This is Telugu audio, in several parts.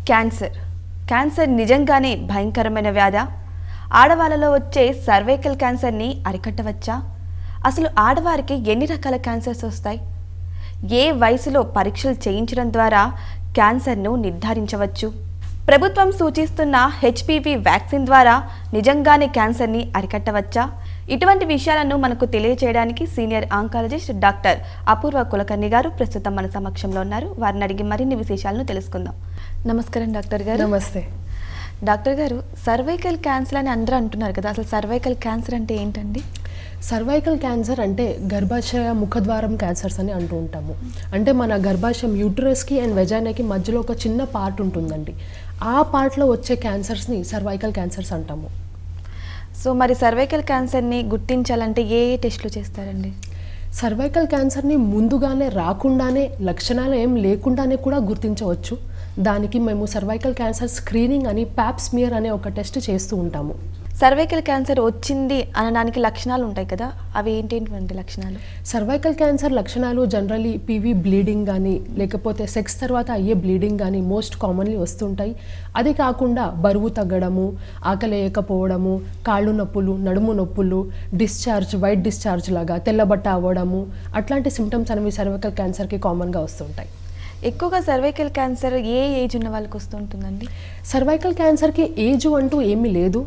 క్యాన్సర్ నిజంగానే భయంకరమైన వ్యాధి. ఆడవాళ్ళలో వచ్చే సర్వైకల్ క్యాన్సర్ని అరికట్టవచ్చా? అసలు ఆడవారికి ఎన్ని రకాల క్యాన్సర్స్ వస్తాయి? ఏ వయసులో పరీక్షలు చేయించడం ద్వారా క్యాన్సర్ను నిర్ధారించవచ్చు? ప్రభుత్వం సూచిస్తున్న హెచ్పివి వ్యాక్సిన్ ద్వారా నిజంగానే క్యాన్సర్ని అరికట్టవచ్చా? ఇటువంటి విషయాలను మనకు తెలియజేయడానికి సీనియర్ ఆంకాలజిస్ట్ డాక్టర్ అపూర్వ కులకర్ణి గారు ప్రస్తుతం మన సమక్షంలో ఉన్నారు. వారిని అడిగి మరిన్ని విశేషాలను తెలుసుకుందాం. నమస్కారం డాక్టర్ గారు. నమస్తే డాక్టర్ గారు. సర్వైకల్ క్యాన్సర్ అని అందరూ అంటున్నారు కదా, అసలు సర్వైకల్ క్యాన్సర్ అంటే ఏంటండి? సర్వైకల్ క్యాన్సర్ అంటే గర్భాశయ ముఖద్వారం క్యాన్సర్స్ అని అంటూ ఉంటాము. అంటే మన గర్భాశయం యూటరస్కి అండ్ వెజైనాకి మధ్యలో ఒక చిన్న పార్ట్ ఉంటుందండి. ఆ పార్ట్లో వచ్చే క్యాన్సర్స్ని సర్వైకల్ క్యాన్సర్స్ అంటాము. సో మరి సర్వైకల్ క్యాన్సర్ని గుర్తించాలంటే ఏ టెస్టులు చేస్తారండి? సర్వైకల్ క్యాన్సర్ని ముందుగానే రాకుండానే లక్షణాలు ఏం లేకుండానే కూడా గుర్తించవచ్చు. దానికి మేము సర్వైకల్ క్యాన్సర్ స్క్రీనింగ్ అని ప్యాప్ స్మియర్ అనే ఒక టెస్ట్ చేస్తూ ఉంటాము. సర్వైకల్ క్యాన్సర్ వచ్చింది అనడానికి లక్షణాలు ఉంటాయి కదా, అవి ఏంటేంటి లక్షణాలు? సర్వైకల్ క్యాన్సర్ లక్షణాలు జనరలీ పీవీ బ్లీడింగ్ కానీ లేకపోతే సెక్స్ తర్వాత అయ్యే బ్లీడింగ్ కానీ మోస్ట్ కామన్లీ వస్తుంటాయి. అది కాకుండా బరువు తగ్గడము, ఆకలేయకపోవడము, కాళ్ళు నొప్పులు, నడుము నొప్పులు, డిశ్చార్జ్ వైట్ డిశ్చార్జ్ లాగా తెల్లబట్ట అవ్వడము, అట్లాంటి సిమ్టమ్స్ అనేవి సర్వైకల్ క్యాన్సర్కి కామన్గా వస్తుంటాయి. ఎక్కువగా సర్వైకల్ క్యాన్సర్ ఏ ఏజ్ ఉన్న వాళ్ళకి వస్తుంటుందండి? సర్వైకల్ క్యాన్సర్కి ఏజ్ అంటూ ఏమీ లేదు.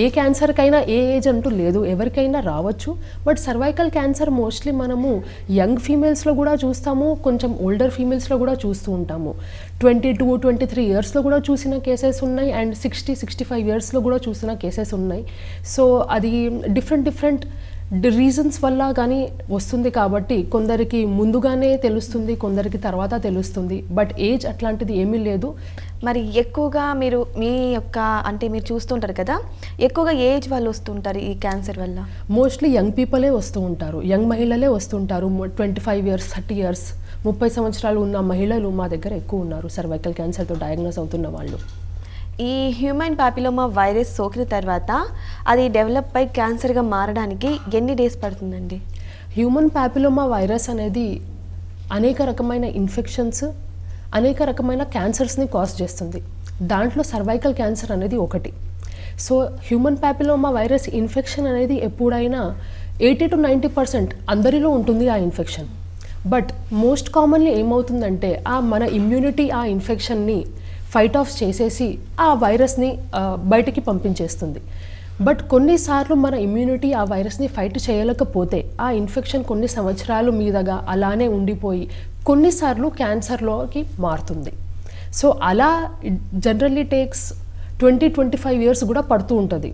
ఏ క్యాన్సర్కైనా ఏ ఏజ్ అంటూ లేదు, ఎవరికైనా రావచ్చు. బట్ సర్వైకల్ క్యాన్సర్ మోస్ట్లీ మనము యంగ్ ఫీమేల్స్లో కూడా చూస్తాము, కొంచెం ఓల్డర్ ఫీమేల్స్లో కూడా చూస్తూ ఉంటాము. 22-23 ఇయర్స్లో కూడా చూసిన కేసెస్ ఉన్నాయి అండ్ 60-65 ఇయర్స్లో కూడా చూసిన కేసెస్ ఉన్నాయి. సో అది డిఫరెంట్ రీజన్స్ వల్ల కానీ వస్తుంది. కాబట్టి కొందరికి ముందుగానే తెలుస్తుంది, కొందరికి తర్వాత తెలుస్తుంది. బట్ ఏజ్ అట్లాంటిది ఏమీ లేదు. మరి ఎక్కువగా మీరు మీరు చూస్తుంటారు కదా, ఎక్కువగా ఏజ్ వాళ్ళు వస్తుంటారు ఈ క్యాన్సర్ వల్ల? మోస్ట్లీ యంగ్ పీపులే వస్తూ ఉంటారు, యంగ్ మహిళలే వస్తుంటారు. 25 ఇయర్స్ 30 ఇయర్స్ 30 సంవత్సరాలు ఉన్న మహిళలు మా దగ్గర ఎక్కువ ఉన్నారు సర్వైకల్ క్యాన్సర్తో డయాగ్నోస్ అవుతున్న వాళ్ళు. ఈ హ్యూమన్ పాపిలోమా వైరస్ సోకిన తర్వాత అది డెవలప్ అయి క్యాన్సర్గా మారడానికి ఎన్ని డేస్ పడుతుందండి? హ్యూమన్ పాపిలోమా వైరస్ అనేది అనేక రకమైన ఇన్ఫెక్షన్స్, అనేక రకమైన క్యాన్సర్స్ని కాజ్ చేస్తుంది. దాంట్లో సర్వైకల్ క్యాన్సర్ అనేది ఒకటి. So human papilloma virus infection అనేది ఎప్పుడైనా 80-90% అందరిలో ఉంటుంది ఆ ఇన్ఫెక్షన్. బట్ మోస్ట్ కామన్లీ ఏమవుతుందంటే మన ఇమ్యూనిటీ ఆ ఇన్ఫెక్షన్ని ఫైట్ ఆఫ్ చేసేసి ఆ వైరస్ని బయటికి పంపించేస్తుంది. బట్ కొన్నిసార్లు మన ఇమ్యూనిటీ ఆ వైరస్ని ఫైట్ చేయలేకపోతే ఆ ఇన్ఫెక్షన్ కొన్ని సంవత్సరాలు మీదగా అలానే ఉండిపోయి కొన్నిసార్లు క్యాన్సర్లోకి మారుతుంది. సో అలా జనరల్లీ టేక్స్ 20-25 ఇయర్స్ కూడా పడుతూ ఉంటుంది.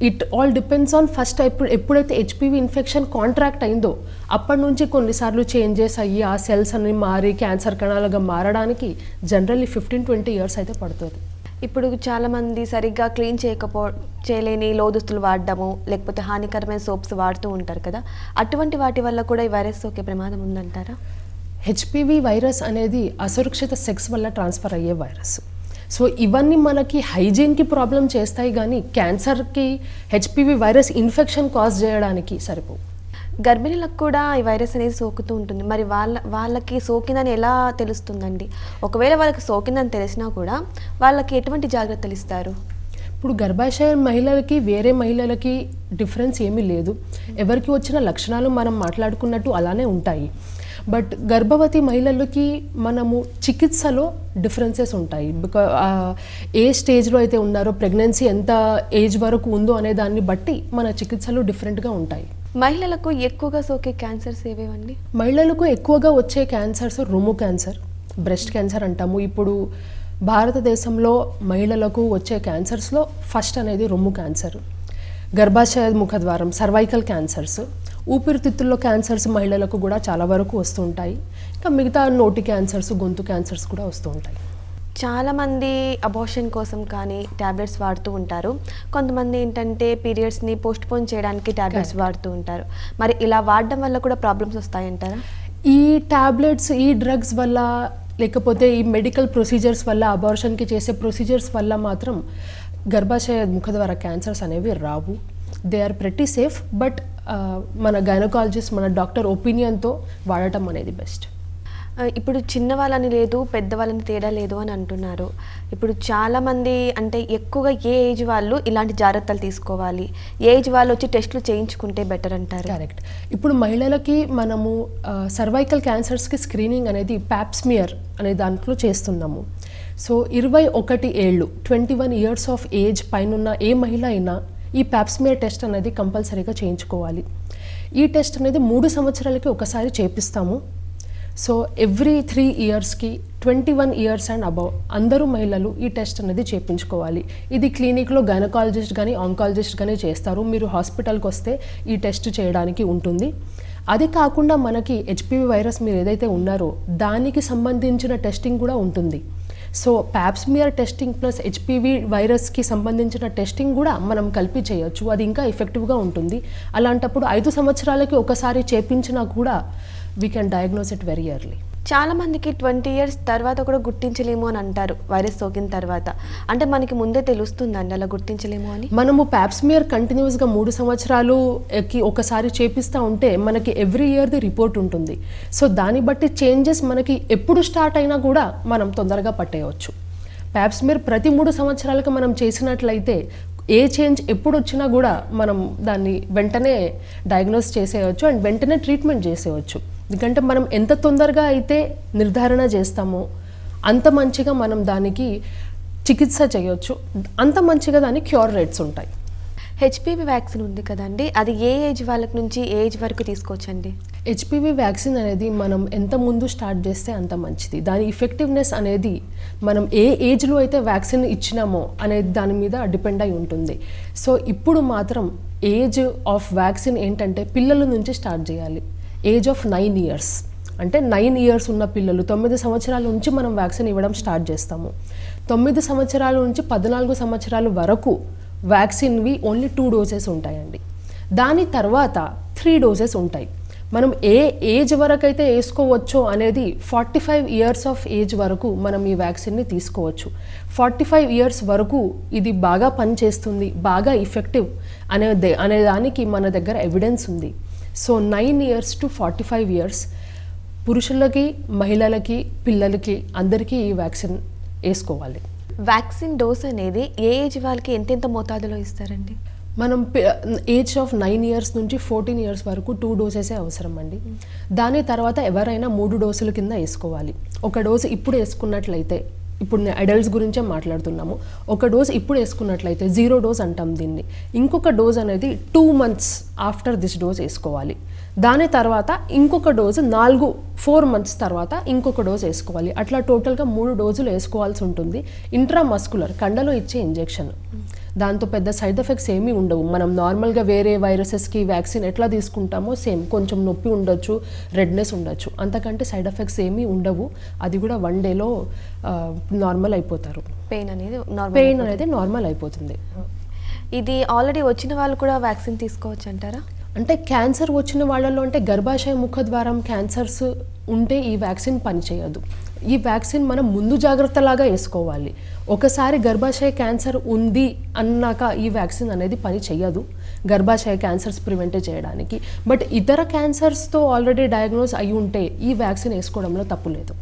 It all depends on first ఎప్పుడైతే హెచ్పివి ఇన్ఫెక్షన్ కాంట్రాక్ట్ అయిందో అప్పటి నుంచి కొన్నిసార్లు చేంజెస్ అయ్యి ఆ సెల్స్ అన్ని మారి క్యాన్సర్ కణాలుగా మారడానికి జనరల్లీ 15-20 ఇయర్స్ అయితే పడుతుంది. ఇప్పుడు చాలామంది సరిగ్గా క్లీన్ చేయలేని లోదుస్తులు వాడడము, లేకపోతే హానికరమైన సోప్స్ వాడుతూ ఉంటారు కదా, అటువంటి వాటి వల్ల కూడా ఈ వైరస్ సోకే ప్రమాదం ఉందంటారా? హెచ్పివి వైరస్ అనేది అసురక్షిత సెక్స్ వల్ల ట్రాన్స్ఫర్ అయ్యే వైరస్. సో ఇవన్నీ మనకి హైజీన్కి ప్రాబ్లం చేస్తాయి కానీ క్యాన్సర్కి హెచ్పివి వైరస్ ఇన్ఫెక్షన్ కాజ్ చేయడానికి సరిపోవు. గర్భిణులకు కూడా ఈ వైరస్ అనేది సోకుతూ ఉంటుంది. మరి వాళ్ళకి సోకిందని ఎలా తెలుస్తుందండి? ఒకవేళ వాళ్ళకి సోకిందని తెలిసినా కూడా వాళ్ళకి ఎటువంటి జాగ్రత్తలు ఇస్తారు? ఇప్పుడు గర్భాశయ మహిళలకి వేరే మహిళలకి డిఫరెన్స్ ఏమీ లేదు. ఎవరికి వచ్చిన లక్షణాలు మనం మాట్లాడుకున్నట్టు అలానే ఉంటాయి. బట్ గర్భవతి మహిళలకి మనము చికిత్సలో డిఫరెన్సెస్ ఉంటాయి. ఏ స్టేజ్లో అయితే ఉన్నారో, ప్రెగ్నెన్సీ ఎంత ఏజ్ వరకు ఉందో అనే దాన్ని బట్టి మన చికిత్సలు డిఫరెంట్గా ఉంటాయి. మహిళలకు ఎక్కువగా సోకే క్యాన్సర్స్ ఏవేవండి? మహిళలకు ఎక్కువగా వచ్చే క్యాన్సర్స్ రొమ్ము క్యాన్సర్, బ్రెస్ట్ క్యాన్సర్ అంటాము. ఇప్పుడు భారతదేశంలో మహిళలకు వచ్చే క్యాన్సర్స్లో ఫస్ట్ అనేది రొమ్ము క్యాన్సర్, గర్భాశయ ముఖద్వారం సర్వైకల్ క్యాన్సర్స్, ఊపిరితిత్తుల్లో క్యాన్సర్స్ మహిళలకు కూడా చాలా వరకు వస్తూ ఉంటాయి. ఇంకా మిగతా నోటి క్యాన్సర్స్, గొంతు క్యాన్సర్స్ కూడా వస్తూ ఉంటాయి. చాలామంది అబార్షన్ కోసం కానీ ట్యాబ్లెట్స్ వాడుతూ ఉంటారు. కొంతమంది ఏంటంటే పీరియడ్స్ని పోస్ట్పోన్ చేయడానికి ట్యాబ్లెట్స్ వాడుతూ ఉంటారు. మరి ఇలా వాడడం వల్ల కూడా ప్రాబ్లమ్స్ వస్తాయంటారా? ఈ ట్యాబ్లెట్స్, ఈ డ్రగ్స్ వల్ల లేకపోతే ఈ మెడికల్ ప్రొసీజర్స్ వల్ల, అబార్షన్కి చేసే ప్రొసీజర్స్ వల్ల మాత్రం గర్భాశయ ముఖద్వార క్యాన్సర్స్ అనేవి రావు. They are pretty safe. But మన గైనకాలజిస్ట్, మన డాక్టర్ ఒపీనియన్తో వాడటం అనేది బెస్ట్. ఇప్పుడు చిన్నవాళ్ళని లేదు, పెద్దవాళ్ళని తేడా లేదు అని అంటున్నారు. ఇప్పుడు చాలామంది అంటే ఎక్కువగా ఏ ఏజ్ వాళ్ళు ఇలాంటి జాగ్రత్తలు తీసుకోవాలి, ఏ ఏజ్ వాళ్ళు వచ్చి టెస్టులు చేయించుకుంటే బెటర్ అంటారు? కరెక్ట్. ఇప్పుడు మహిళలకి మనము సర్వైకల్ క్యాన్సర్స్కి స్క్రీనింగ్ అనేది ప్యాప్స్మియర్ అనే దాంట్లో చేస్తున్నాము. సో 21 ఏళ్ళు 21 ఇయర్స్ ఆఫ్ ఏజ్ పైన ఏ మహిళ అయినా ఈ ప్యాప్స్మియర్ టెస్ట్ అనేది కంపల్సరీగా చేయించుకోవాలి. ఈ టెస్ట్ అనేది 3 సంవత్సరాలకి ఒకసారి చేపిస్తాము. సో ఎవ్రీ 3 ఇయర్స్కి 21 ఇయర్స్ అండ్ అబవ్ అందరూ మహిళలు ఈ టెస్ట్ అనేది చేయించుకోవాలి. ఇది క్లినిక్లో గైనకాలజిస్ట్ కానీ ఆంకాలజిస్ట్ కానీ చేస్తారు. మీరు హాస్పిటల్కి వస్తే ఈ టెస్ట్ చేయడానికి ఉంటుంది. అది కాకుండా మనకి హెచ్పివి వైరస్ మీరు ఏదైతే ఉన్నారో దానికి సంబంధించిన టెస్టింగ్ కూడా ఉంటుంది. So pap smear testing plus HPV వైరస్కి సంబంధించిన టెస్టింగ్ కూడా మనం కలిపి చేయొచ్చు. అది ఇంకా ఎఫెక్టివ్గా ఉంటుంది. అలాంటప్పుడు 5 సంవత్సరాలకి ఒకసారి చేపించినా కూడా we can diagnose it very early. చాలామందికి 20 ఇయర్స్ తర్వాత కూడా గుర్తించలేము అని అంటారు వైరస్ సోకిన తర్వాత. అంటే మనకి ముందే తెలుస్తుందండి అలా గుర్తించలేము అని? మనము ప్యాప్స్మియర్ కంటిన్యూస్గా 3 సంవత్సరాలుకి ఒకసారి చేపిస్తూ ఉంటే మనకి ఎవ్రీ ఇయర్ది రిపోర్ట్ ఉంటుంది. సో దాన్ని బట్టి చేంజెస్ మనకి ఎప్పుడు స్టార్ట్ అయినా కూడా మనం తొందరగా పట్టేయవచ్చు. ప్యాప్స్మియర్ ప్రతి 3 సంవత్సరాలకు మనం చేసినట్లయితే ఏ చేంజ్ ఎప్పుడు వచ్చినా కూడా మనం దాన్ని వెంటనే డయాగ్నోస్ చేసేయచ్చు అండ్ వెంటనే ట్రీట్మెంట్ చేసేయచ్చు. ఎందుకంటే మనం ఎంత తొందరగా అయితే నిర్ధారణ చేస్తామో అంత మంచిగా మనం దానికి చికిత్స చేయొచ్చు, అంత మంచిగా దాని క్యూర్ రేట్స్ ఉంటాయి. హెచ్పివి వ్యాక్సిన్ ఉంది కదండి, అది ఏ ఏజ్ వాళ్ళకి నుంచి ఏ ఏజ్ వరకు తీసుకోవచ్చండి? హెచ్పివి వ్యాక్సిన్ అనేది మనం ఎంత ముందు స్టార్ట్ చేస్తే అంత మంచిది. దాని ఎఫెక్టివ్నెస్ అనేది మనం ఏ ఏజ్లో అయితే వ్యాక్సిన్ ఇచ్చినామో అనేది దాని మీద డిపెండ్ అయి ఉంటుంది. సో ఇప్పుడు మాత్రం ఏజ్ ఆఫ్ వ్యాక్సిన్ ఏంటంటే పిల్లల నుంచి స్టార్ట్ చేయాలి. ఏజ్ ఆఫ్ 9 ఇయర్స్ అంటే 9 ఇయర్స్ ఉన్న పిల్లలు 9 సంవత్సరాల నుంచి మనం వ్యాక్సిన్ ఇవ్వడం స్టార్ట్ చేస్తాము. 9 సంవత్సరాల నుంచి 14 సంవత్సరాల వరకు వ్యాక్సిన్వి ఓన్లీ 2 డోసెస్ ఉంటాయండి. దాని తర్వాత 3 డోసెస్ ఉంటాయి. మనం ఏ ఏజ్ వరకు అయితే వేసుకోవచ్చో అనేది 45 ఇయర్స్ ఆఫ్ ఏజ్ వరకు మనం ఈ వ్యాక్సిన్ని తీసుకోవచ్చు. 45 ఇయర్స్ వరకు ఇది బాగా పనిచేస్తుంది, బాగా ఎఫెక్టివ్ అనే దానికి మన దగ్గర ఎవిడెన్స్ ఉంది. సో 9 ఇయర్స్ టు 45 ఇయర్స్ పురుషులకి, మహిళలకి, పిల్లలకి అందరికీ ఈ వ్యాక్సిన్ వేసుకోవాలి. వ్యాక్సిన్ డోస్ అనేది ఏ ఏజ్ వాళ్ళకి ఎంతెంత మోతాదులో ఇస్తారండి? మనం ఏజ్ ఆఫ్ 9 ఇయర్స్ నుంచి 14 ఇయర్స్ వరకు 2 డోసెసే అవసరం అండి. దాని తర్వాత ఎవరైనా 3 డోసుల కింద వేసుకోవాలి. ఒక డోసు ఇప్పుడు వేసుకున్నట్లయితే, ఇప్పుడు నేను అడల్ట్స్ గురించే మాట్లాడుతున్నాము, ఒక డోస్ ఇప్పుడు వేసుకున్నట్లయితే 0 డోస్ అంటాం దీన్ని. ఇంకొక డోస్ అనేది 2 months ఆఫ్టర్ దిస్ డోస్ వేసుకోవాలి. దాని తర్వాత ఇంకొక డోసు 4 months తర్వాత ఇంకొక డోస్ వేసుకోవాలి. అట్లా టోటల్గా 3 డోసులు వేసుకోవాల్సి ఉంటుంది. ఇంట్రామస్కులర్ కండలో ఇచ్చే ఇంజెక్షన్. దాంతో పెద్ద సైడ్ ఎఫెక్ట్స్ ఏమీ ఉండవు. మనం నార్మల్గా వేరే వైరసెస్కి వ్యాక్సిన్ ఎట్లా తీసుకుంటామో సేమ్, కొంచెం నొప్పి ఉండొచ్చు, రెడ్నెస్ ఉండొచ్చు, అంతకంటే సైడ్ ఎఫెక్ట్స్ ఏమీ ఉండవు. అది కూడా 1 డేలో నార్మల్ అయిపోతారు. పెయిన్ అనేది నార్మల్ అయిపోతుంది. ఇది ఆల్రెడీ వచ్చిన వాళ్ళు కూడా వ్యాక్సిన్ తీసుకోవచ్చు అంటారా? అంటే క్యాన్సర్ వచ్చిన వాళ్ళలో అంటే గర్భాశయ ముఖద్వారం క్యాన్సర్స్ ఉంటే ఈ వ్యాక్సిన్ పనిచేయదు. ఈ వ్యాక్సిన్ మనం ముందు జాగ్రత్తలాగా వేసుకోవాలి. ఒకసారి గర్భాశయ క్యాన్సర్ ఉంది అన్నాక ఈ వ్యాక్సిన్ అనేది పని చేయదు గర్భాశయ క్యాన్సర్స్ ప్రివెంట్ చేయడానికి. బట్ ఇతర క్యాన్సర్స్తో ఆల్రెడీ డయాగ్నోస్ అయి ఉంటే ఈ వ్యాక్సిన్ వేసుకోవడంలో తప్పు లేదు.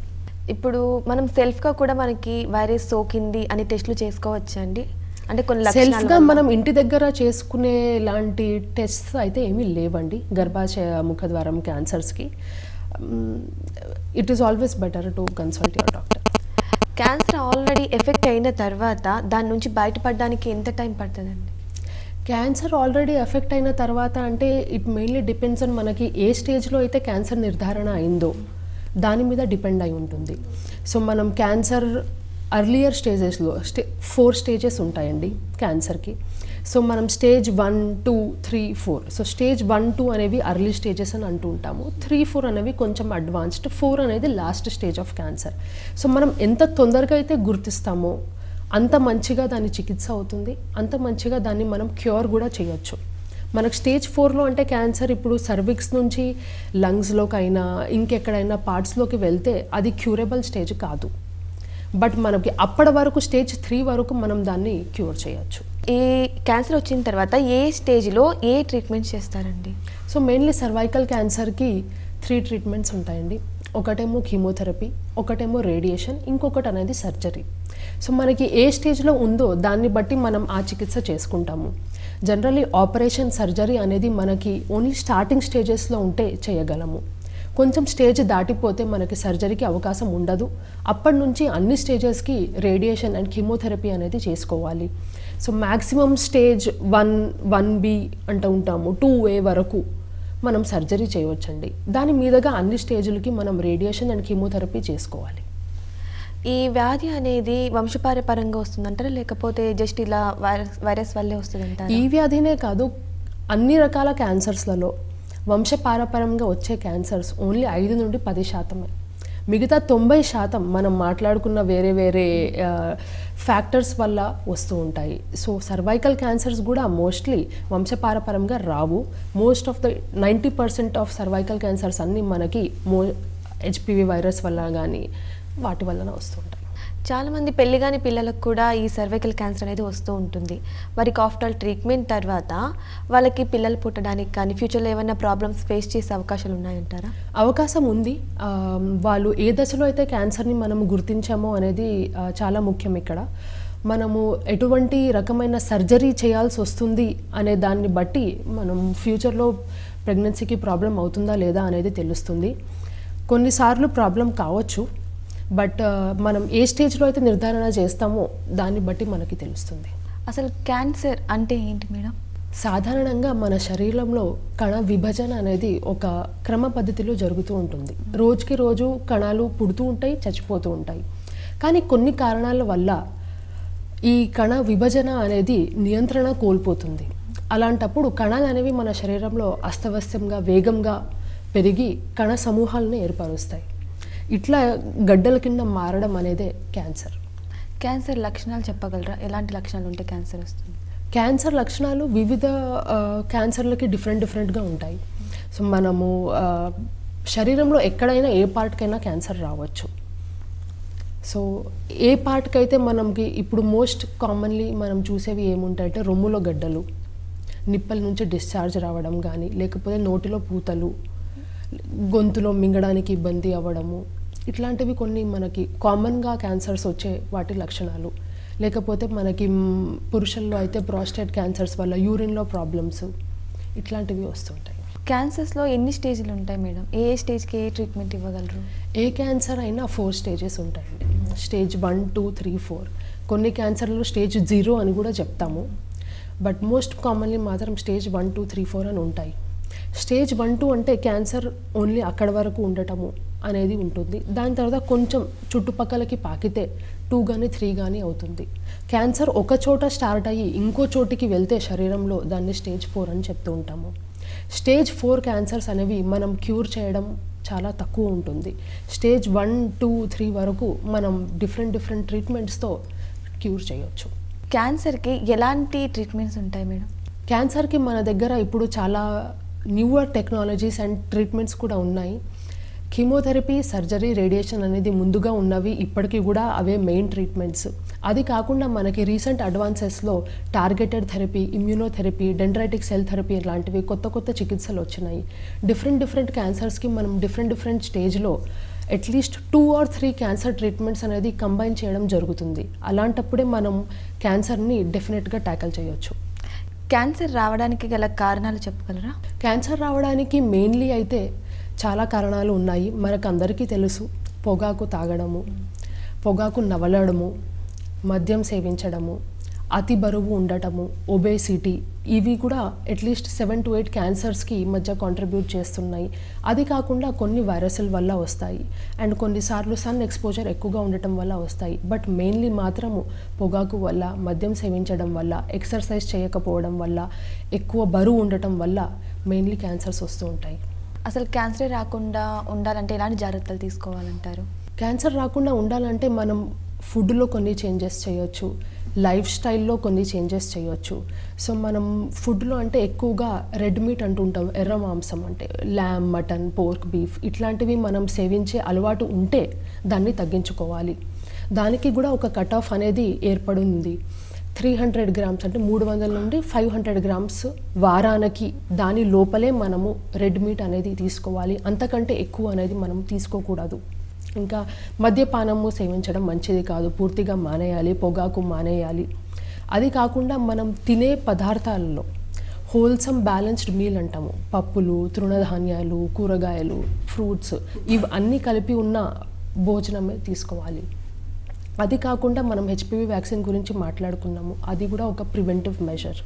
ఇప్పుడు మనం సెల్ఫ్గా కూడా మనకి వైరస్ సోకింది అని టెస్టులు చేసుకోవచ్చా అండి? అంటే కొన్ని సెల్ఫ్గా మనం ఇంటి దగ్గర చేసుకునే లాంటి టెస్ట్ అయితే ఏమీ లేవండి గర్భాశయ ముఖద్వారం క్యాన్సర్స్కి. It is always better to consult your doctor. Cancer already effect అయిన తర్వాత దాని నుంచి బయటపడడానికి ఎంత టైం పడుతుందండి? క్యాన్సర్ ఆల్రెడీ ఎఫెక్ట్ అయిన తర్వాత అంటే ఇట్ మెయిన్లీ డిపెండ్స్ ఆన్ మనకి ఏ స్టేజ్లో అయితే క్యాన్సర్ నిర్ధారణ అయిందో దాని మీద డిపెండ్ అయి ఉంటుంది. సో మనం క్యాన్సర్ అర్లియర్ స్టేజెస్లో 4 స్టేజెస్ ఉంటాయండి క్యాన్సర్కి. సో మనం స్టేజ్ 1, 2, 3, 4. సో స్టేజ్ 1, 2 అనేవి అర్లీ స్టేజెస్ అని అంటూ ఉంటాము. 3, 4 అనేవి కొంచెం అడ్వాన్స్డ్. 4 అనేది last stage of cancer. So మనం ఎంత తొందరగా అయితే గుర్తిస్తామో అంత మంచిగా దాని చికిత్స అవుతుంది, అంత మంచిగా దాన్ని మనం క్యూర్ కూడా చేయొచ్చు. మనకు స్టేజ్ 4లో అంటే క్యాన్సర్ ఇప్పుడు సర్విక్స్ నుంచి లంగ్స్లోకైనా ఇంకెక్కడైనా పార్ట్స్లోకి వెళ్తే అది క్యూరబుల్ స్టేజ్ కాదు. బట్ మనకి అప్పటి వరకు స్టేజ్ 3 వరకు మనం దాన్ని క్యూర్ చేయొచ్చు. ఈ క్యాన్సర్ వచ్చిన తర్వాత ఏ స్టేజ్లో ఏ ట్రీట్మెంట్ చేస్తారండి? సో మెయిన్లీ సర్వైకల్ క్యాన్సర్కి 3 ట్రీట్మెంట్స్ ఉంటాయండి. ఒకటేమో కీమోథెరపీ, ఒకటేమో రేడియేషన్, ఇంకొకటి అనేది సర్జరీ. సో మనకి ఏ స్టేజ్లో ఉందో దాన్ని బట్టి మనం ఆ చికిత్స చేసుకుంటాము. జనరల్లీ ఆపరేషన్, సర్జరీ అనేది మనకి ఓన్లీ స్టార్టింగ్ స్టేజెస్లో ఉంటే చేయగలము. కొంచెం స్టేజ్ దాటిపోతే మనకి సర్జరీకి అవకాశం ఉండదు. అప్పటి నుంచి అన్ని స్టేజెస్కి రేడియేషన్ అండ్ కీమోథెరపీ అనేది చేసుకోవాలి. సో మ్యాక్సిమం స్టేజ్ 1B అంటూ ఉంటాము, 2A వరకు మనం సర్జరీ చేయవచ్చండి. దాని మీదుగా అన్ని స్టేజ్లకి మనం రేడియేషన్ అండ్ కీమోథెరపీ చేసుకోవాలి. ఈ వ్యాధి అనేది వంశపారపరంగా వస్తుందంటారా, లేకపోతే జస్ట్ ఇలా వైరస్ వల్లే వస్తుందంటారా? ఈ వ్యాధినే కాదు, అన్ని రకాల క్యాన్సర్స్లలో వంశపారపరంగా వచ్చే క్యాన్సర్స్ ఓన్లీ 5 నుండి 10%. మిగతా 90% మనం మాట్లాడుకున్న వేరే వేరే ఫ్యాక్టర్స్ వల్ల వస్తూ ఉంటాయి. సో సర్వైకల్ క్యాన్సర్స్ కూడా మోస్ట్లీ వంశపారపరంగా రావు. Most of the 90% of cervical cancers అన్నీ మనకి HPV వైరస్ వల్ల కానీ వాటి వలన వస్తూ ఉంటాయి. చాలామంది పెళ్లి కాని పిల్లలకు కూడా ఈ సర్వైకల్ క్యాన్సర్ అనేది వస్తూ ఉంటుంది. వారికి ఆఫ్టర్ ట్రీట్మెంట్ తర్వాత వాళ్ళకి పిల్లలు పుట్టడానికి కానీ ఫ్యూచర్లో ఏమైనా ప్రాబ్లమ్స్ ఫేస్ చేసే అవకాశాలు ఉన్నాయంటారా? అవకాశం ఉంది. వాళ్ళు ఏ దశలో అయితే క్యాన్సర్ని మనం గుర్తించామో అనేది చాలా ముఖ్యం. ఇక్కడ మనము ఎటువంటి రకమైన సర్జరీ చేయాల్సి వస్తుంది అనే దాన్ని బట్టి మనం ఫ్యూచర్లో ప్రెగ్నెన్సీకి ప్రాబ్లం అవుతుందా లేదా అనేది తెలుస్తుంది. కొన్నిసార్లు ప్రాబ్లం కావచ్చు, బట్ మనం ఏ స్టేజ్లో అయితే నిర్ధారణ చేస్తామో దాన్ని బట్టి మనకి తెలుస్తుంది. అసలు క్యాన్సర్ అంటే ఏంటి మేడం? సాధారణంగా మన శరీరంలో కణ విభజన అనేది ఒక క్రమ పద్ధతిలో జరుగుతూ ఉంటుంది. రోజుకి రోజు కణాలు పుడుతూ ఉంటాయి, చచ్చిపోతూ ఉంటాయి. కానీ కొన్ని కారణాల వల్ల ఈ కణ విభజన అనేది నియంత్రణ కోల్పోతుంది. అలాంటప్పుడు కణాలు అనేవి మన శరీరంలో అస్తవ్యస్తంగా వేగంగా పెరిగి కణ సమూహాలను ఏర్పరుస్తాయి. ఇట్లా గడ్డల కింద మారడం అనేదే క్యాన్సర్. క్యాన్సర్ లక్షణాలు చెప్పగలరా? ఎలాంటి లక్షణాలు ఉంటే క్యాన్సర్ వస్తుంది? క్యాన్సర్ లక్షణాలు వివిధ క్యాన్సర్లకి డిఫరెంట్గా ఉంటాయి. సో మనము శరీరంలో ఎక్కడైనా ఏ పార్ట్కైనా క్యాన్సర్ రావచ్చు. సో ఏ పార్ట్కి అయితే మనకి ఇప్పుడు మోస్ట్ కామన్లీ మనం చూసేవి ఏముంటాయంటే రొమ్ములో గడ్డలు, నిప్పల నుంచి డిశ్చార్జ్ రావడం కానీ, లేకపోతే నోటిలో పూతలు, గొంతులో మింగడానికి ఇబ్బంది అవ్వడము, ఇట్లాంటివి కొన్ని మనకి కామన్గా క్యాన్సర్స్ వచ్చే వాటి లక్షణాలు. లేకపోతే మనకి పురుషుల్లో అయితే ప్రాస్టేట్ క్యాన్సర్స్ వల్ల యూరిన్లో ప్రాబ్లమ్స్, ఇట్లాంటివి వస్తుంటాయి. క్యాన్సర్స్లో ఎన్ని స్టేజ్లు ఉంటాయి మేడం? ఏ స్టేజ్కి ఏ ట్రీట్మెంట్ ఇవ్వగలరు? ఏ క్యాన్సర్ అయినా 4 స్టేజెస్ ఉంటాయండి. స్టేజ్ 1, 2, 3, 4. కొన్ని క్యాన్సర్లో స్టేజ్ 0 అని కూడా చెప్తాము, బట్ మోస్ట్ కామన్లీ మాత్రం స్టేజ్ 1, 2, 3, 4 అని ఉంటాయి. స్టేజ్ 1, 2 అంటే క్యాన్సర్ ఓన్లీ అక్కడ వరకు ఉండటము అనేది ఉంటుంది. దాని తర్వాత కొంచెం చుట్టుపక్కలకి పాకితే 2 కానీ 3 కానీ అవుతుంది. క్యాన్సర్ ఒక చోట స్టార్ట్ అయ్యి ఇంకో చోటికి వెళ్తే శరీరంలో దాన్ని స్టేజ్ 4 అని చెప్తూ ఉంటాము. స్టేజ్ 4 క్యాన్సర్స్ అనేవి మనం క్యూర్ చేయడం చాలా తక్కువ ఉంటుంది. స్టేజ్ 1, 2, 3 వరకు మనం డిఫరెంట్ ట్రీట్మెంట్స్తో క్యూర్ చేయొచ్చు. క్యాన్సర్కి ఎలాంటి ట్రీట్మెంట్స్ ఉంటాయి మేడం? క్యాన్సర్కి మన దగ్గర ఇప్పుడు చాలా న్యూవర్ టెక్నాలజీస్ అండ్ ట్రీట్మెంట్స్ కూడా ఉన్నాయి. కీమోథెరపీ, సర్జరీ, రేడియేషన్ అనేది ముందుగా ఉన్నవి, ఇప్పటికీ కూడా అవే మెయిన్ ట్రీట్మెంట్స్. అది కాకుండా మనకి రీసెంట్ అడ్వాన్సెస్లో targeted therapy, immunotherapy, dendritic cell therapy లాంటివి కొత్త చికిత్సలు వచ్చినాయి. డిఫరెంట్ క్యాన్సర్స్కి మనం డిఫరెంట్ స్టేజ్లో అట్లీస్ట్ 2 or 3 క్యాన్సర్ ట్రీట్మెంట్స్ అనేది కంబైన్ చేయడం జరుగుతుంది. అలాంటప్పుడే మనం క్యాన్సర్ని డెఫినెట్గా ట్యాకిల్ చేయొచ్చు. క్యాన్సర్ రావడానికి గల కారణాలు చెప్పగలరా? క్యాన్సర్ రావడానికి మెయిన్లీ అయితే చాలా కారణాలు ఉన్నాయి. మనకు అందరికీ తెలుసు, పొగాకు తాగడము, పొగాకు నవలడము, మద్యం సేవించడము, అతి బరువు ఉండటము, ఒబేసిటీ, ఇవి కూడా అట్లీస్ట్ 7 to 8 క్యాన్సర్స్కి ఈ మధ్య కాంట్రిబ్యూట్ చేస్తున్నాయి. అది కాకుండా కొన్ని వైరస్ల వల్ల వస్తాయి అండ్ కొన్నిసార్లు సన్ ఎక్స్పోజర్ ఎక్కువగా ఉండటం వల్ల వస్తాయి. బట్ మెయిన్లీ మాత్రము పొగాకు వల్ల, మద్యం సేవించడం వల్ల, ఎక్సర్సైజ్ చేయకపోవడం వల్ల, ఎక్కువ బరువు ఉండటం వల్ల మెయిన్లీ క్యాన్సర్స్ వస్తూ ఉంటాయి. అసలు క్యాన్సర్ రాకుండా ఉండాలంటే ఎలాంటి జాగ్రత్తలు తీసుకోవాలంటారు? క్యాన్సర్ రాకుండా ఉండాలంటే మనం ఫుడ్లో కొన్ని చేంజెస్ చేయొచ్చు, లైఫ్ స్టైల్లో కొన్ని చేంజెస్ చేయొచ్చు. సో మనం ఫుడ్లో అంటే ఎక్కువగా రెడ్ మీట్ అంటుంటాం, ఎర్ర మాంసం అంటే ల్యామ్, మటన్, పోర్క్, బీఫ్ ఇట్లాంటివి మనం సేవించే అలవాటు ఉంటే దాన్ని తగ్గించుకోవాలి. దానికి కూడా ఒక కట్ ఆఫ్ అనేది ఏర్పడింది. 300 గ్రామ్స్ అంటే 300 నుండి 500 గ్రామ్స్ వారానికి దాని లోపలే మనము రెడ్ మీట్ అనేది తీసుకోవాలి. అంతకంటే ఎక్కువ అనేది మనం తీసుకోకూడదు. ఇంకా మద్యపానము సేవించడం మంచిది కాదు, పూర్తిగా మానేయాలి. పొగాకు మానేయాలి. అది కాకుండా మనం తినే పదార్థాలలో హోల్సమ్ బ్యాలెన్స్డ్ మీల్ అంటాము. పప్పులు, తృణధాన్యాలు, కూరగాయలు, ఫ్రూట్స్ ఇవి అన్నీ కలిపి ఉన్న భోజనమే తీసుకోవాలి. అది కాకుండా మనం హెచ్పివి వ్యాక్సిన్ గురించి మాట్లాడుకున్నాము. అది కూడా ఒక ప్రివెంటివ్ మెజర్.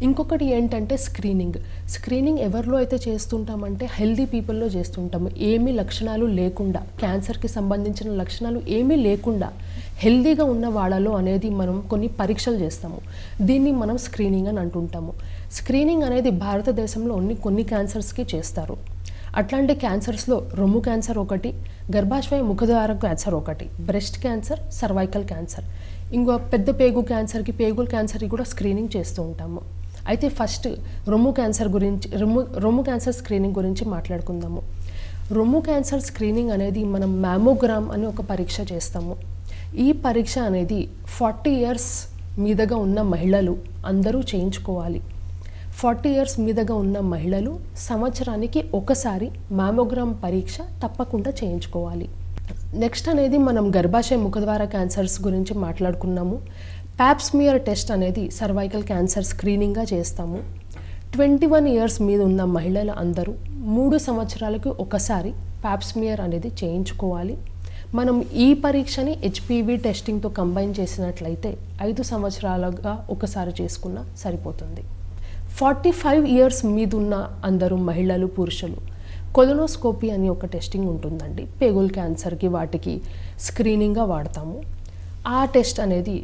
ఇంకొకటి ఏంటంటే స్క్రీనింగ్ ఎవరిలో అయితే చేస్తుంటామంటే హెల్దీ పీపుల్లో చేస్తుంటాము. ఏమీ లక్షణాలు లేకుండా, క్యాన్సర్కి సంబంధించిన లక్షణాలు ఏమీ లేకుండా హెల్దీగా ఉన్న వాళ్ళలో అనేది మనం కొన్ని పరీక్షలు చేస్తాము. దీన్ని మనం స్క్రీనింగ్ అని అంటుంటాము. స్క్రీనింగ్ అనేది భారతదేశంలో కొన్ని క్యాన్సర్స్కి చేస్తారు. అట్లాంటి క్యాన్సర్స్లో రొమ్ము క్యాన్సర్ ఒకటి, గర్భాశయ ముఖద్వార క్యాన్సర్ ఒకటి, బ్రెస్ట్ క్యాన్సర్, సర్వైకల్ క్యాన్సర్, ఇంకో పెద్ద పేగు క్యాన్సర్కి కూడా స్క్రీనింగ్ చేస్తూ ఉంటాము. అయితే ఫస్ట్ రొమ్ము క్యాన్సర్ స్క్రీనింగ్ గురించి మాట్లాడుకుందాము. రొమ్ము క్యాన్సర్ స్క్రీనింగ్ అనేది మనం మ్యామోగ్రామ్ అని ఒక పరీక్ష చేస్తాము. ఈ పరీక్ష అనేది 40 ఇయర్స్ మీదగా ఉన్న మహిళలు అందరూ చేయించుకోవాలి. 40 ఇయర్స్ మీదగా ఉన్న మహిళలు సంవత్సరానికి ఒకసారి మ్యామోగ్రామ్ పరీక్ష తప్పకుండా చేయించుకోవాలి. నెక్స్ట్ అనేది మనం గర్భాశయ ముఖద్వార క్యాన్సర్స్ గురించి మాట్లాడుకున్నాము. ప్యాప్స్మియర్ టెస్ట్ అనేది సర్వైకల్ క్యాన్సర్ స్క్రీనింగ్గా చేస్తాము. 21 ఇయర్స్ మీద ఉన్న మహిళలు అందరూ 3 సంవత్సరాలకు ఒకసారి ప్యాప్స్మియర్ అనేది చేయించుకోవాలి. మనం ఈ పరీక్షని హెచ్పివి టెస్టింగ్తో కంబైన్ చేసినట్లయితే 5 సంవత్సరాలుగా ఒకసారి చేసుకున్నా సరిపోతుంది. 45 ఇయర్స్ మీద ఉన్న అందరూ మహిళలు, పురుషులు కొలనోస్కోపీ అని ఒక టెస్టింగ్ ఉంటుందండి. పేగుల్ క్యాన్సర్కి వాటికి స్క్రీనింగ్గా వాడతాము. ఆ టెస్ట్ అనేది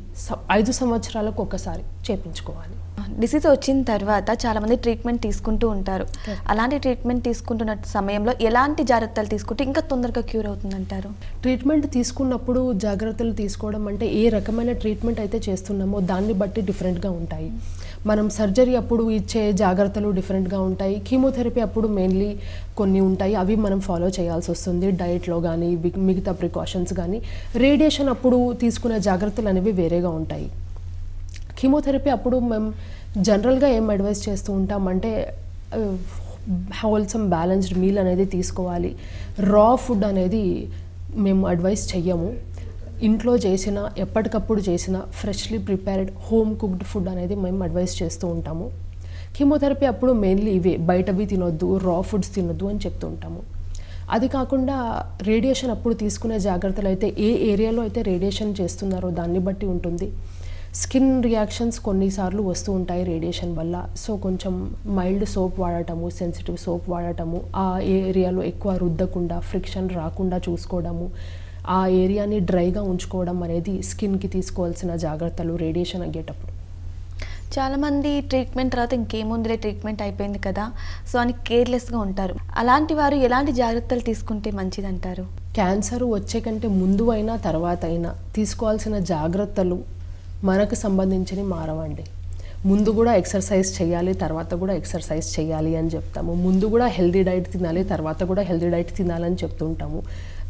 5 సంవత్సరాలకు ఒకసారి చేయించుకోవాలి. డిసీజ్ వచ్చిన తర్వాత చాలామంది ట్రీట్మెంట్ తీసుకుంటూ ఉంటారు. అలాంటి ట్రీట్మెంట్ తీసుకుంటున్న సమయంలో ఎలాంటి జాగ్రత్తలు తీసుకుంటే ఇంకా తొందరగా క్యూర్ అవుతుందంటారు? ట్రీట్మెంట్ తీసుకున్నప్పుడు జాగ్రత్తలు తీసుకోవడం అంటే ఏ రకమైన ట్రీట్మెంట్ అయితే చేస్తున్నామో దాన్ని బట్టి డిఫరెంట్గా ఉంటాయి. మనం సర్జరీ అప్పుడు ఇచ్చే జాగ్రత్తలు డిఫరెంట్గా ఉంటాయి. కీమోథెరపీ అప్పుడు మెయిన్లీ కొన్ని ఉంటాయి, అవి మనం ఫాలో చేయాల్సి వస్తుంది డైట్లో కానీ మిగతా ప్రికాషన్స్ కానీ. రేడియేషన్ అప్పుడు తీసుకునే జాగ్రత్తలు అనేవి వేరేగా ఉంటాయి. కీమోథెరపీ అప్పుడు మేము జనరల్గా ఏం అడ్వైస్ చేస్తూ ఉంటామంటే హోల్సమ్ బ్యాలెన్స్డ్ మీల్ అనేది తీసుకోవాలి. రా ఫుడ్ అనేది మేము అడ్వైస్ చెయ్యము. ఇంట్లో చేసిన, ఎప్పటికప్పుడు చేసిన freshly prepared home cooked food అనేది మేము అడ్వైస్ చేస్తూ ఉంటాము. కీమోథెరపీ అప్పుడు మెయిన్లీ ఇవే, బయటవి తినొద్దు, రా ఫుడ్స్ తినొద్దు అని చెప్తూ ఉంటాము. అది కాకుండా రేడియేషన్ అప్పుడు తీసుకునే జాగ్రత్తలు అయితే ఏ ఏరియాలో అయితే రేడియేషన్ చేస్తున్నారో దాన్ని బట్టి ఉంటుంది. స్కిన్ రియాక్షన్స్ కొన్నిసార్లు వస్తూ ఉంటాయి రేడియేషన్ వల్ల. సో కొంచెం మైల్డ్ సోప్ వాడటము, సెన్సిటివ్ సోప్ వాడటము, ఆ ఏరియాలో ఎక్కువ రుద్దకుండా, ఫ్రిక్షన్ రాకుండా చూసుకోవడము, ఆ ఏరియాని డ్రైగా ఉంచుకోవడం అనేది స్కిన్కి తీసుకోవాల్సిన జాగ్రత్తలు రేడియేషన్ అయ్యేటప్పుడు. చాలామంది ట్రీట్మెంట్ తర్వాత ఇంకేముందిలే ట్రీట్మెంట్ అయిపోయింది కదా సో అని కేర్లెస్గా ఉంటారు. అలాంటి వారు ఎలాంటి జాగ్రత్తలు తీసుకుంటే మంచిదంటారు? క్యాన్సర్ వచ్చే కంటే ముందు అయినా తర్వాత అయినా తీసుకోవాల్సిన జాగ్రత్తలు మనకు సంబంధించినవి మారవండి. ముందు కూడా ఎక్సర్సైజ్ చేయాలి, తర్వాత కూడా ఎక్సర్సైజ్ చేయాలి అని చెప్తాము. ముందు కూడా హెల్దీ డైట్ తినాలి, తర్వాత కూడా హెల్దీ డైట్ తినాలని చెప్తుంటాము.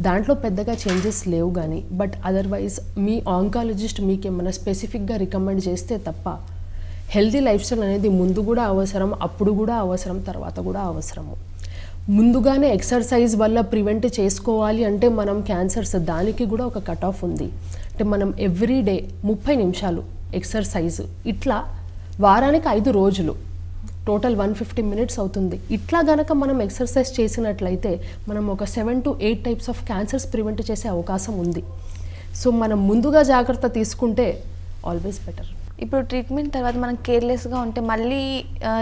దాంట్లో పెద్దగా చేంజెస్ లేవు కానీ బట్ అదర్వైజ్ మీ ఆంకాలజిస్ట్ మీకు ఏమైనా స్పెసిఫిక్గా రికమెండ్ చేస్తే తప్ప హెల్దీ లైఫ్ స్టైల్ అనేది ముందు కూడా అవసరం, అప్పుడు కూడా అవసరం, తర్వాత కూడా అవసరము. ముందుగానే ఎక్సర్సైజ్ వల్ల ప్రివెంట్ చేసుకోవాలి అంటే మనం క్యాన్సర్స్ దానికి కూడా ఒక కట్ ఆఫ్ ఉంది. అంటే మనం ఎవ్రీడే 30 నిమిషాలు ఎక్సర్సైజ్, ఇట్లా వారానికి 5 రోజులు టోటల్ 150 మినిట్స్ అవుతుంది. ఇట్లా గనక మనం ఎక్సర్సైజ్ చేసినట్లయితే మనం ఒక 7 to 8 types of cancers prevent చేసే అవకాశం ఉంది. సో మనం ముందుగా జాగ్రత్త తీసుకుంటే ఆల్వేస్ బెటర్. ఇప్పుడు ట్రీట్మెంట్ తర్వాత మనం కేర్లెస్గా ఉంటే మళ్ళీ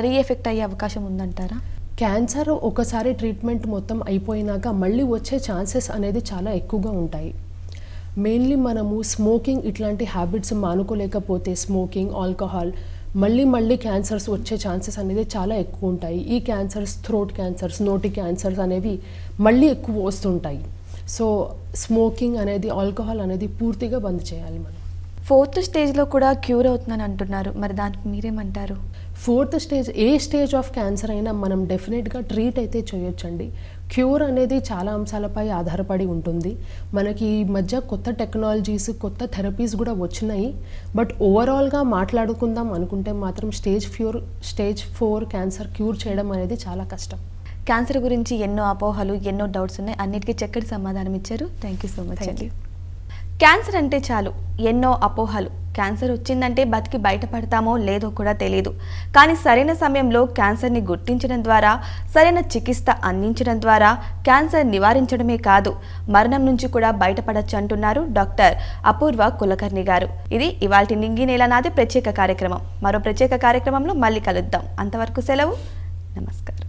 రీఎఫెక్ట్ అయ్యే అవకాశం ఉందంటారా? క్యాన్సర్ ఒకసారి ట్రీట్మెంట్ మొత్తం అయిపోయినాక మళ్ళీ వచ్చే ఛాన్సెస్ అనేది చాలా ఎక్కువగా ఉంటాయి. మెయిన్లీ మనము స్మోకింగ్ ఇట్లాంటి హ్యాబిట్స్ మానుకోలేకపోతే, స్మోకింగ్, ఆల్కహాల్, మళ్ళీ క్యాన్సర్స్ వచ్చే ఛాన్సెస్ అనేది చాలా ఎక్కువ ఉంటాయి. ఈ క్యాన్సర్స్, థ్రోట్ క్యాన్సర్స్, నోటి క్యాన్సర్స్ అనేవి మళ్ళీ ఎక్కువ వస్తుంటాయి. సో స్మోకింగ్ అనేది, ఆల్కహాల్ అనేది పూర్తిగా బంద్ చేయాలి మనం. 4th స్టేజ్లో కూడా క్యూర్ అవుతుందని అంటున్నారు, మరి దానికి మీరేమంటారు? 4th stage A stage of cancer అయినా మనం డెఫినెట్గా ట్రీట్ అయితే చేయొచ్చండి. క్యూర్ అనేది చాలా అంశాలపై ఆధారపడి ఉంటుంది. మనకి ఈ మధ్య కొత్త టెక్నాలజీస్, కొత్త థెరపీస్ కూడా వచ్చినాయి. బట్ ఓవరాల్గా మాట్లాడుకుందాం అనుకుంటే మాత్రం స్టేజ్ 4 క్యాన్సర్ క్యూర్ చేయడం అనేది చాలా కష్టం. క్యాన్సర్ గురించి ఎన్నో అపోహలు, ఎన్నో డౌట్స్ ఉన్నాయి. అన్నిటికీ చక్కటి సమాధానం ఇచ్చారు. థ్యాంక్ యూ సో మచ్ అండి. క్యాన్సర్ అంటే చాలు ఎన్నో అపోహలు. క్యాన్సర్ వచ్చిందంటే బతికి బయటపడతామో లేదో కూడా తెలియదు. కానీ సరైన సమయంలో క్యాన్సర్ని గుర్తించడం ద్వారా, సరైన చికిత్స అందించడం ద్వారా క్యాన్సర్ నివారించడమే కాదు, మరణం నుంచి కూడా బయటపడచ్చు అంటున్నారు డాక్టర్ అపూర్వ కులకర్ణి గారు. ఇది ఇవాల్టి నింగి నేల నాది ప్రత్యేక కార్యక్రమం. మరో ప్రత్యేక కార్యక్రమంలో మళ్ళీ కలుద్దాం. అంతవరకు సెలవు. నమస్కారం.